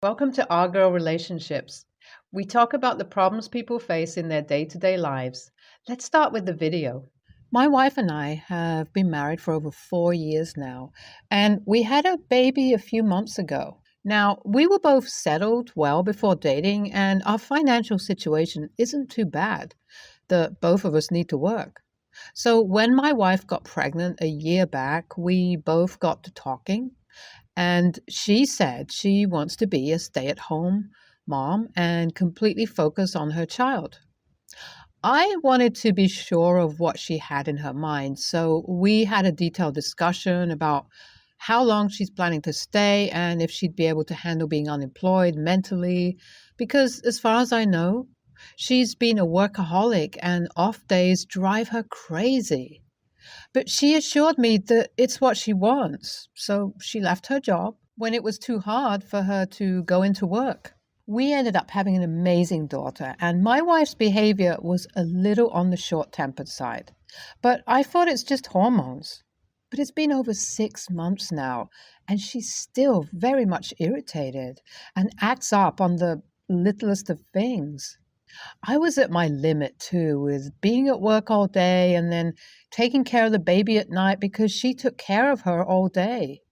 Welcome to Our Girl Relationships. We talk about the problems people face in their day to day lives. Let's start with the video. My wife and I have been married for over 4 years now, and we had a baby a few months ago. Now, we were both settled well before dating, and our financial situation isn't too bad. Both of us need to work. So, when my wife got pregnant a year back, we both got to talking. And she said she wants to be a stay at home mom and completely focus on her child. I wanted to be sure of what she had in her mind, so we had a detailed discussion about how long she's planning to stay and if she'd be able to handle being unemployed mentally. Because, as far as I know, she's been a workaholic and off days drive her crazy. But she assured me that it's what she wants, so she left her job when it was too hard for her to go into work. We ended up having an amazing daughter, and my wife's behavior was a little on the short-tempered side. But I thought it's just hormones. But it's been over 6 months now, and she's still very much irritated and acts up on the littlest of things. I was at my limit too, with being at work all day and then taking care of the baby at night because she took care of her all day.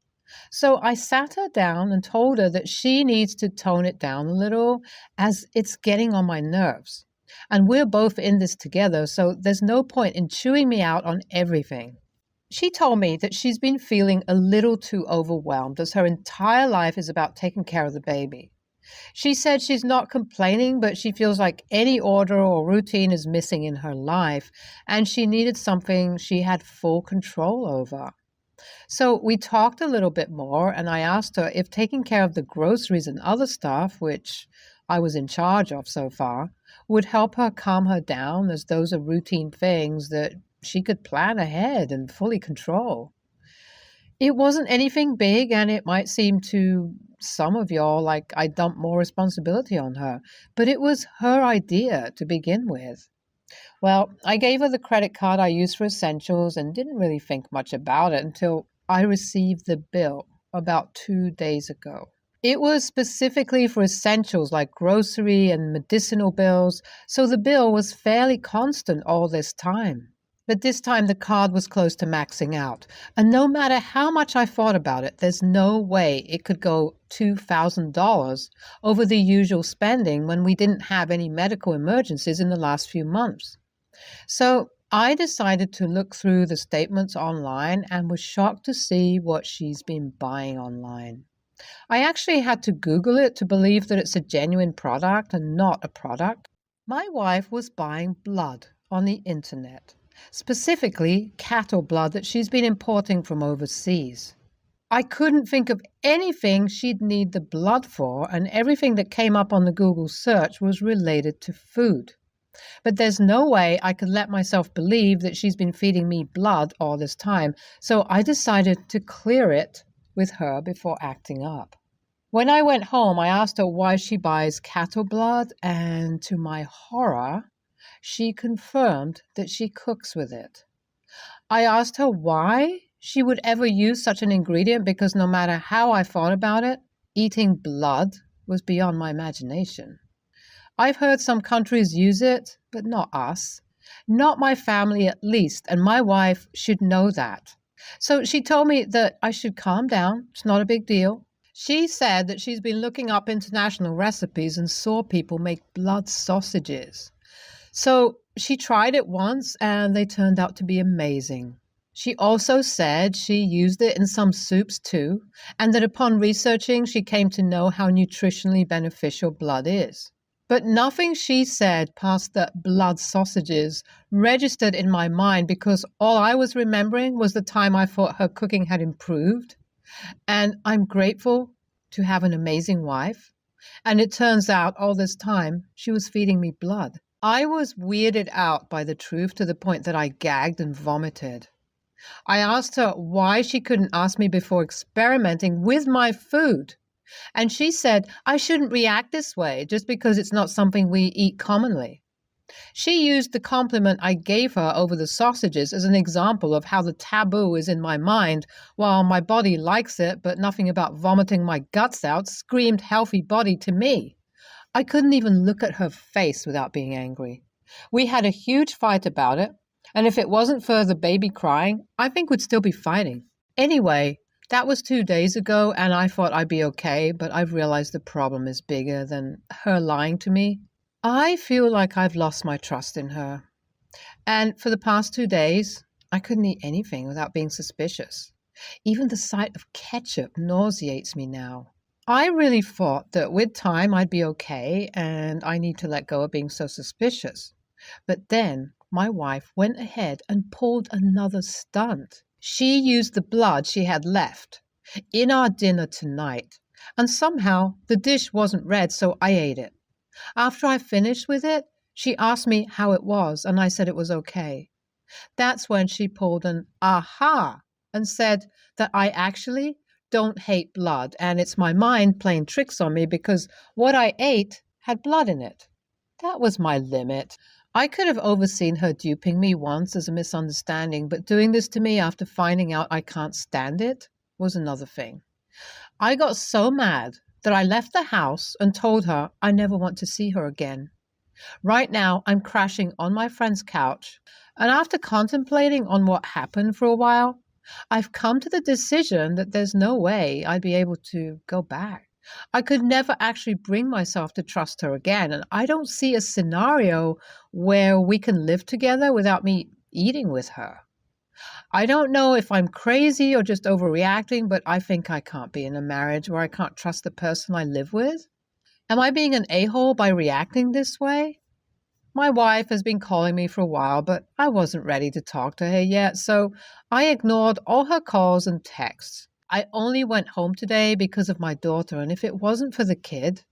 So I sat her down and told her that she needs to tone it down a little as it's getting on my nerves. And we're both in this together, so there's no point in chewing me out on everything. She told me that she's been feeling a little too overwhelmed as her entire life is about taking care of the baby. She said she's not complaining, but she feels like any order or routine is missing in her life, and she needed something she had full control over. So we talked a little bit more, and I asked her if taking care of the groceries and other stuff, which I was in charge of so far, would help her calm her down, as those are routine things that she could plan ahead and fully control. It wasn't anything big, and it might seem to some of y'all like I dumped more responsibility on her, but it was her idea to begin with. Well, I gave her the credit card I use for essentials and didn't really think much about it until I received the bill about 2 days ago. It was specifically for essentials like grocery and medicinal bills, so the bill was fairly constant all this time. But this time the card was close to maxing out, and no matter how much I thought about it, there's no way it could go $2,000 over the usual spending when we didn't have any medical emergencies in the last few months. So I decided to look through the statements online and was shocked to see what she's been buying online. I actually had to Google it to believe that it's a genuine product and not a product. My wife was buying blood on the internet, specifically cattle blood that she's been importing from overseas. I couldn't think of anything she'd need the blood for, and everything that came up on the Google search was related to food. But there's no way I could let myself believe that she's been feeding me blood all this time, so I decided to clear it with her before acting up. When I went home, I asked her why she buys cattle blood, and to my horror, she confirmed that she cooks with it. I asked her why she would ever use such an ingredient because no matter how I thought about it, eating blood was beyond my imagination. I've heard some countries use it, but not us. Not my family at least, and my wife should know that. So she told me that I should calm down. It's not a big deal. She said that she's been looking up international recipes and saw people make blood sausages. So she tried it once and they turned out to be amazing. She also said she used it in some soups too, and that upon researching she came to know how nutritionally beneficial blood is. But nothing she said past the blood sausages registered in my mind because all I was remembering was the time I thought her cooking had improved. And I'm grateful to have an amazing wife. And it turns out all this time she was feeding me blood. I was weirded out by the truth to the point that I gagged and vomited. I asked her why she couldn't ask me before experimenting with my food. And she said I shouldn't react this way just because it's not something we eat commonly. She used the compliment I gave her over the sausages as an example of how the taboo is in my mind, while my body likes it, but nothing about vomiting my guts out screamed healthy body to me. I couldn't even look at her face without being angry. We had a huge fight about it, and if it wasn't for the baby crying, I think we'd still be fighting. Anyway, that was 2 days ago, and I thought I'd be okay, but I've realized the problem is bigger than her lying to me. I feel like I've lost my trust in her. And for the past 2 days, I couldn't eat anything without being suspicious. Even the sight of ketchup nauseates me now. I really thought that with time I'd be okay and I need to let go of being so suspicious. But then my wife went ahead and pulled another stunt. She used the blood she had left in our dinner tonight, and somehow the dish wasn't red, so I ate it. After I finished with it, she asked me how it was, and I said it was okay. That's when she pulled an aha and said that I actually don't hate blood, and it's my mind playing tricks on me because what I ate had blood in it. That was my limit. I could have overseen her duping me once as a misunderstanding, but doing this to me after finding out I can't stand it was another thing. I got so mad that I left the house and told her I never want to see her again. Right now, I'm crashing on my friend's couch, and after contemplating on what happened for a while, I've come to the decision that there's no way I'd be able to go back. I could never actually bring myself to trust her again, and I don't see a scenario where we can live together without me eating with her. I don't know if I'm crazy or just overreacting, but I think I can't be in a marriage where I can't trust the person I live with. Am I being an a-hole by reacting this way? My wife has been calling me for a while, but I wasn't ready to talk to her yet, so I ignored all her calls and texts. I only went home today because of my daughter, and if it wasn't for the kid,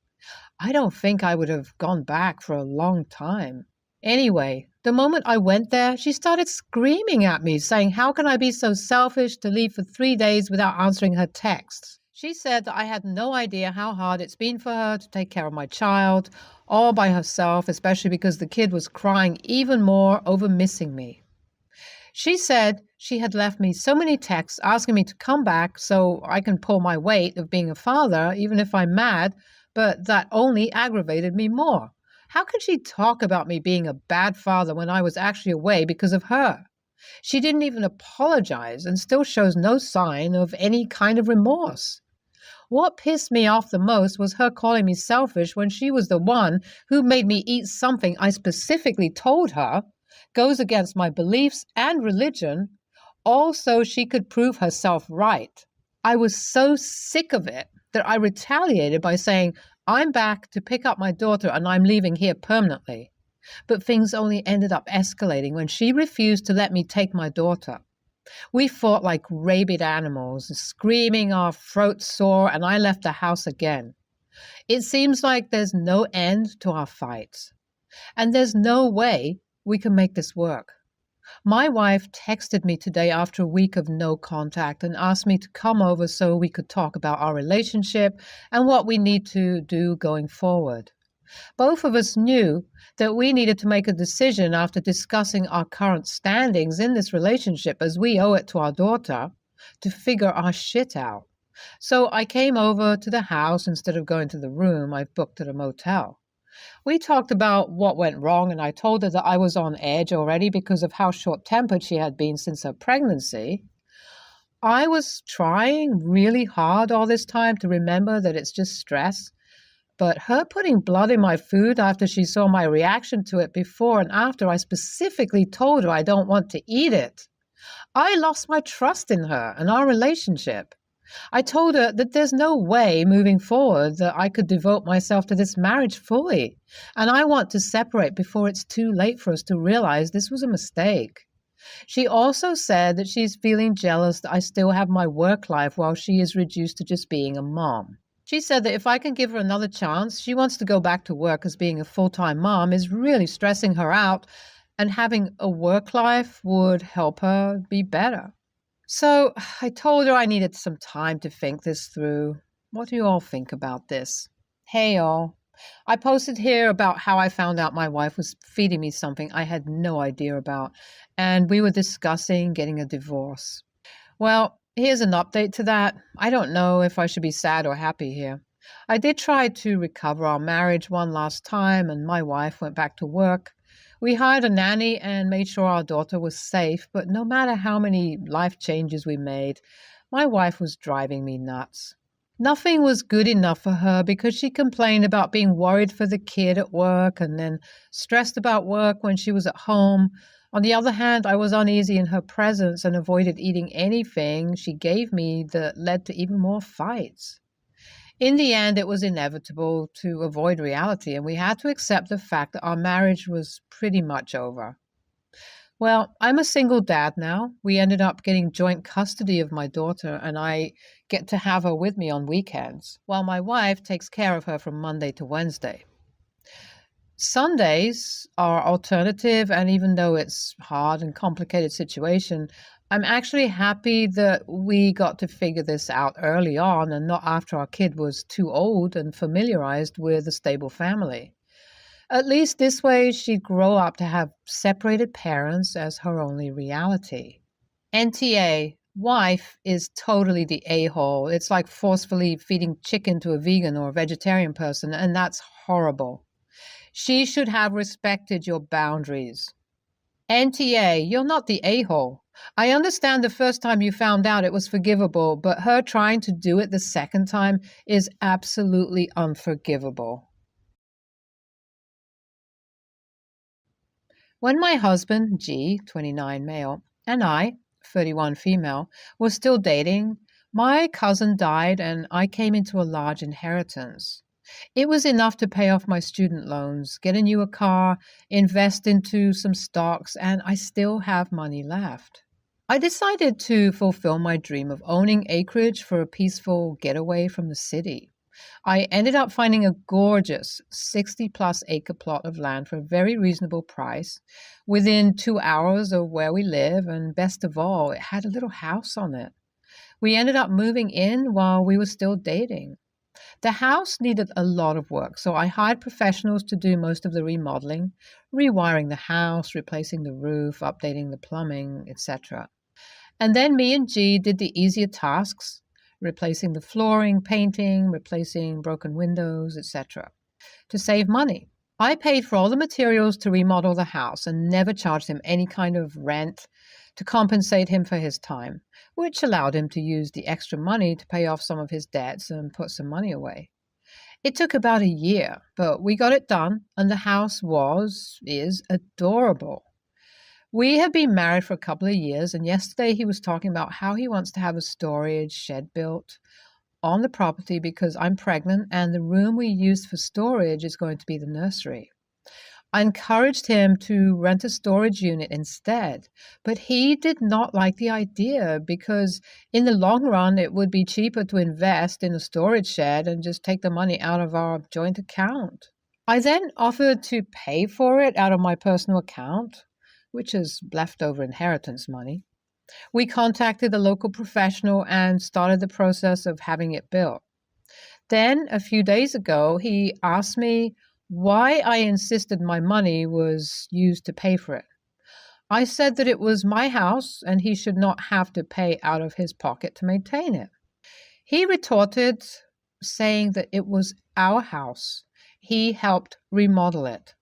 I don't think I would have gone back for a long time. Anyway, the moment I went there, she started screaming at me, saying, "How can I be so selfish to leave for 3 days without answering her texts?" She said that I had no idea how hard it's been for her to take care of my child, all by herself, especially because the kid was crying even more over missing me. She said she had left me so many texts asking me to come back so I can pull my weight of being a father, even if I'm mad, but that only aggravated me more. How could she talk about me being a bad father when I was actually away because of her? She didn't even apologize and still shows no sign of any kind of remorse. What pissed me off the most was her calling me selfish when she was the one who made me eat something I specifically told her goes against my beliefs and religion, all so she could prove herself right. I was so sick of it that I retaliated by saying, "I'm back to pick up my daughter and I'm leaving here permanently." But things only ended up escalating when she refused to let me take my daughter. We fought like rabid animals, screaming our throats sore, and I left the house again. It seems like there's no end to our fights, and there's no way we can make this work. My wife texted me today after a week of no contact and asked me to come over so we could talk about our relationship and what we need to do going forward. Both of us knew that we needed to make a decision after discussing our current standings in this relationship, as we owe it to our daughter to figure our shit out. So I came over to the house instead of going to the room I've booked at a motel. We talked about what went wrong, and I told her that I was on edge already because of how short-tempered she had been since her pregnancy. I was trying really hard all this time to remember that it's just stress. But her putting blood in my food after she saw my reaction to it before and after I specifically told her I don't want to eat it, I lost my trust in her and our relationship. I told her that there's no way moving forward that I could devote myself to this marriage fully, and I want to separate before it's too late for us to realize this was a mistake. She also said that she's feeling jealous that I still have my work life while she is reduced to just being a mom. She said that if I can give her another chance, she wants to go back to work as being a full-time mom is really stressing her out, and having a work life would help her be better. So I told her I needed some time to think this through. What do you all think about this? Hey, y'all. I posted here about how I found out my wife was feeding me something I had no idea about, and we were discussing getting a divorce. Well, here's an update to that. I don't know if I should be sad or happy here. I did try to recover our marriage one last time, and my wife went back to work. We hired a nanny and made sure our daughter was safe, but no matter how many life changes we made, my wife was driving me nuts. Nothing was good enough for her because she complained about being worried for the kid at work and then stressed about work when she was at home. On the other hand, I was uneasy in her presence and avoided eating anything she gave me that led to even more fights. In the end, it was inevitable to avoid reality, and we had to accept the fact that our marriage was pretty much over. Well, I'm a single dad now. We ended up getting joint custody of my daughter, and I get to have her with me on weekends, while my wife takes care of her from Monday to Wednesday. Sundays are alternative, and even though it's hard and complicated situation, I'm actually happy that we got to figure this out early on and not after our kid was too old and familiarized with a stable family. At least this way she'd grow up to have separated parents as her only reality. NTA, wife is totally the a-hole. It's like forcefully feeding chicken to a vegan or a vegetarian person, and that's horrible. She should have respected your boundaries. NTA, you're not the a-hole. I understand the first time you found out it was forgivable, but her trying to do it the second time is absolutely unforgivable. When my husband, G, 29 male, and I, 31 female, were still dating, my cousin died and I came into a large inheritance. It was enough to pay off my student loans, get a newer car, invest into some stocks, and I still have money left. I decided to fulfill my dream of owning acreage for a peaceful getaway from the city. I ended up finding a gorgeous 60-plus acre plot of land for a very reasonable price within 2 hours of where we live, and best of all, it had a little house on it. We ended up moving in while we were still dating. The house needed a lot of work, so I hired professionals to do most of the remodeling, rewiring the house, replacing the roof, updating the plumbing, etc. And then me and G did the easier tasks, replacing the flooring, painting, replacing broken windows, etc. To save money, I paid for all the materials to remodel the house and never charged him any kind of rent to compensate him for his time, which allowed him to use the extra money to pay off some of his debts and put some money away. It took about a year, but we got it done, and the house is adorable. We have been married for a couple of years, and yesterday he was talking about how he wants to have a storage shed built on the property because I'm pregnant and the room we used for storage is going to be the nursery. I encouraged him to rent a storage unit instead, but he did not like the idea because in the long run it would be cheaper to invest in a storage shed and just take the money out of our joint account. I then offered to pay for it out of my personal account, which is leftover inheritance money. We contacted a local professional and started the process of having it built. Then, a few days ago, he asked me why I insisted my money was used to pay for it. I said that it was my house and he should not have to pay out of his pocket to maintain it. He retorted, saying that it was our house. He helped remodel it.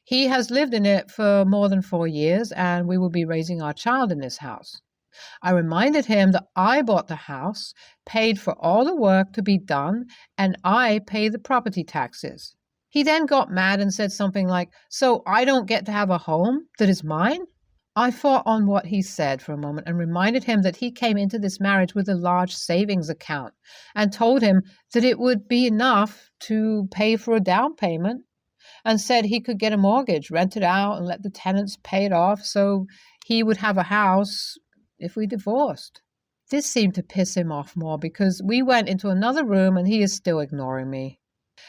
He has lived in it for more than 4 years, and we will be raising our child in this house. I reminded him that I bought the house, paid for all the work to be done, and I pay the property taxes. He then got mad and said something like, "So I don't get to have a home that is mine?" I fought on what he said for a moment and reminded him that he came into this marriage with a large savings account and told him that it would be enough to pay for a down payment, and said he could get a mortgage, rent it out, and let the tenants pay it off so he would have a house if we divorced. This seemed to piss him off more because we went into another room and he is still ignoring me.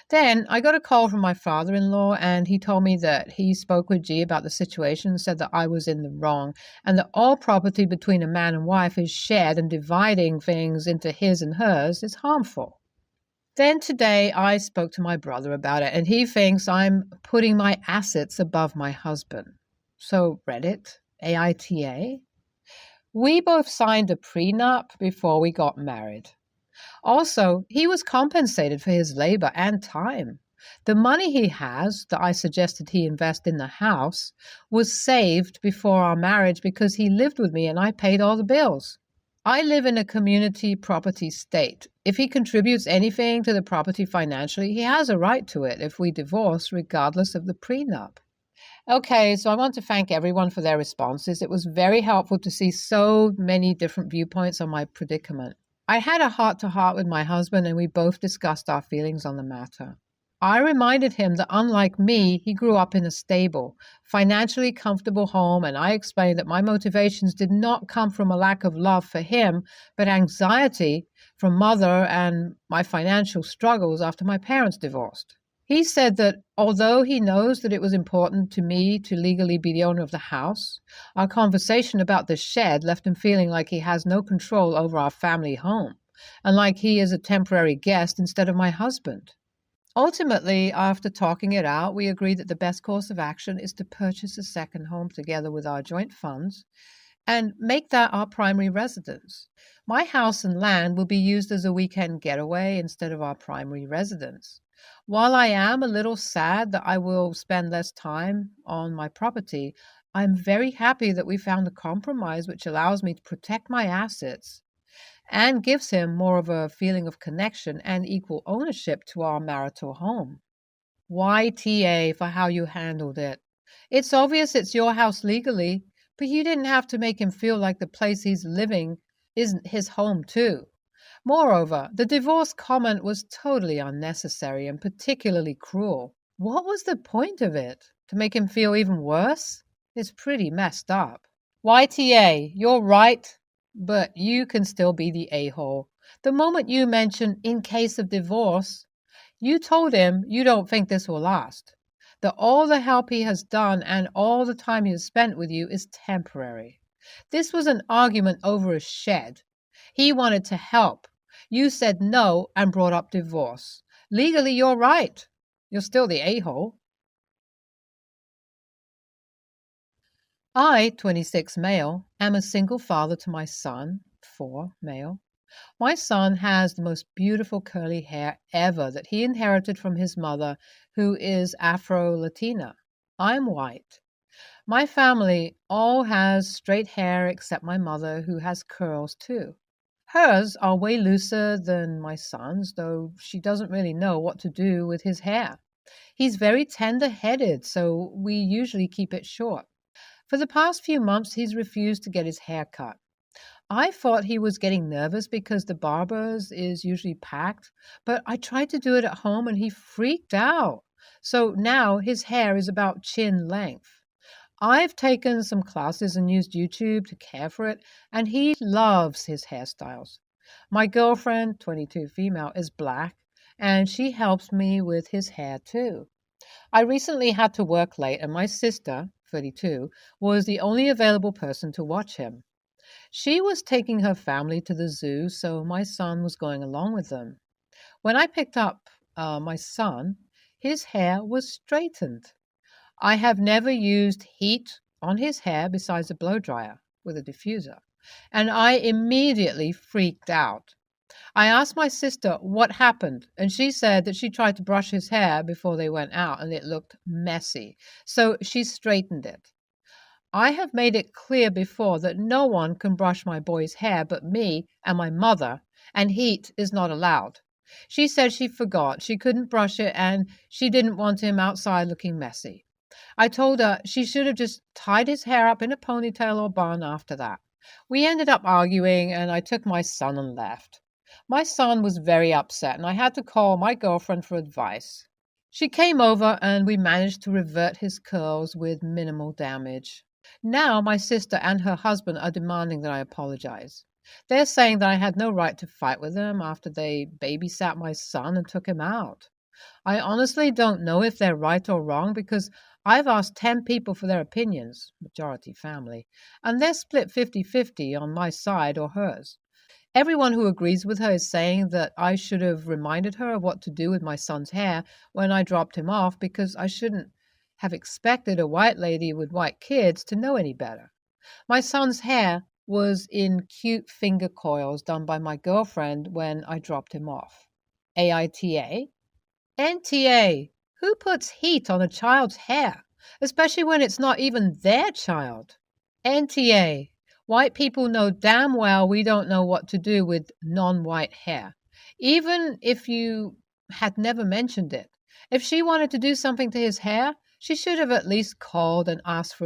Then I got a call from my father-in-law, and he told me that he spoke with G about the situation and said that I was in the wrong and that all property between a man and wife is shared, and dividing things into his and hers is harmful. Then today I spoke to my brother about it, and he thinks I'm putting my assets above my husband. So, Reddit, AITA. We both signed a prenup before we got married. Also, he was compensated for his labor and time. The money he has, that I suggested he invest in the house, was saved before our marriage because he lived with me and I paid all the bills. I live in a community property state. If he contributes anything to the property financially, he has a right to it if we divorce, regardless of the prenup. Okay, so I want to thank everyone for their responses. It was very helpful to see so many different viewpoints on my predicament. I had a heart to heart with my husband, and we both discussed our feelings on the matter. I reminded him that unlike me, he grew up in a stable, financially comfortable home, and I explained that my motivations did not come from a lack of love for him, but anxiety from mother and my financial struggles after my parents divorced. He said that although he knows that it was important to me to legally be the owner of the house, our conversation about the shed left him feeling like he has no control over our family home, and like he is a temporary guest instead of my husband. Ultimately, after talking it out, we agreed that the best course of action is to purchase a second home together with our joint funds and make that our primary residence. My house and land will be used as a weekend getaway instead of our primary residence. While I am a little sad that I will spend less time on my property, I'm very happy that we found a compromise which allows me to protect my assets and gives him more of a feeling of connection and equal ownership to our marital home. YTA for how you handled it. It's obvious it's your house legally, but you didn't have to make him feel like the place he's living isn't his home, too. Moreover, the divorce comment was totally unnecessary and particularly cruel. What was the point of it? To make him feel even worse? It's pretty messed up. YTA, you're right, but you can still be the a-hole. The moment you mention in case of divorce, you told him you don't think this will last, that all the help he has done and all the time he has spent with you is temporary. This was an argument over a shed. He wanted to help. You said no and brought up divorce. Legally, you're right. You're still the a-hole. I, 26 male, am a single father to my son, 4 male. My son has the most beautiful curly hair ever that he inherited from his mother, who is Afro-Latina. I'm white. My family all has straight hair except my mother, who has curls too. Hers are way looser than my son's, though she doesn't really know what to do with his hair. He's very tender-headed, so we usually keep it short. For the past few months, he's refused to get his hair cut. I thought he was getting nervous because the barber's is usually packed, but I tried to do it at home and he freaked out. So now his hair is about chin length. I've taken some classes and used YouTube to care for it, and he loves his hairstyles. My girlfriend, 22 female, is black, and she helps me with his hair too. I recently had to work late, and my sister, 32, was the only available person to watch him. She was taking her family to the zoo, so my son was going along with them. When I picked up my son, his hair was straightened. I have never used heat on his hair besides a blow dryer with a diffuser, and I immediately freaked out. I asked my sister what happened, and she said that she tried to brush his hair before they went out and it looked messy, so she straightened it. I have made it clear before that no one can brush my boy's hair but me and my mother, and heat is not allowed. She said she forgot, she couldn't brush it, and she didn't want him outside looking messy. I told her she should have just tied his hair up in a ponytail or bun after that. We ended up arguing, and I took my son and left. My son was very upset, and I had to call my girlfriend for advice. She came over, and we managed to revert his curls with minimal damage. Now my sister and her husband are demanding that I apologize. They're saying that I had no right to fight with them after they babysat my son and took him out. I honestly don't know if they're right or wrong because I've asked 10 people for their opinions, majority family, and they're split 50-50 on my side or hers. Everyone who agrees with her is saying that I should have reminded her of what to do with my son's hair when I dropped him off because I shouldn't have expected a white lady with white kids to know any better. My son's hair was in cute finger coils done by my girlfriend when I dropped him off. AITA? NTA. Who puts heat on a child's hair, especially when it's not even their child? NTA. White people know damn well we don't know what to do with non-white hair, even if you had never mentioned it. If she wanted to do something to his hair, she should have at least called and asked for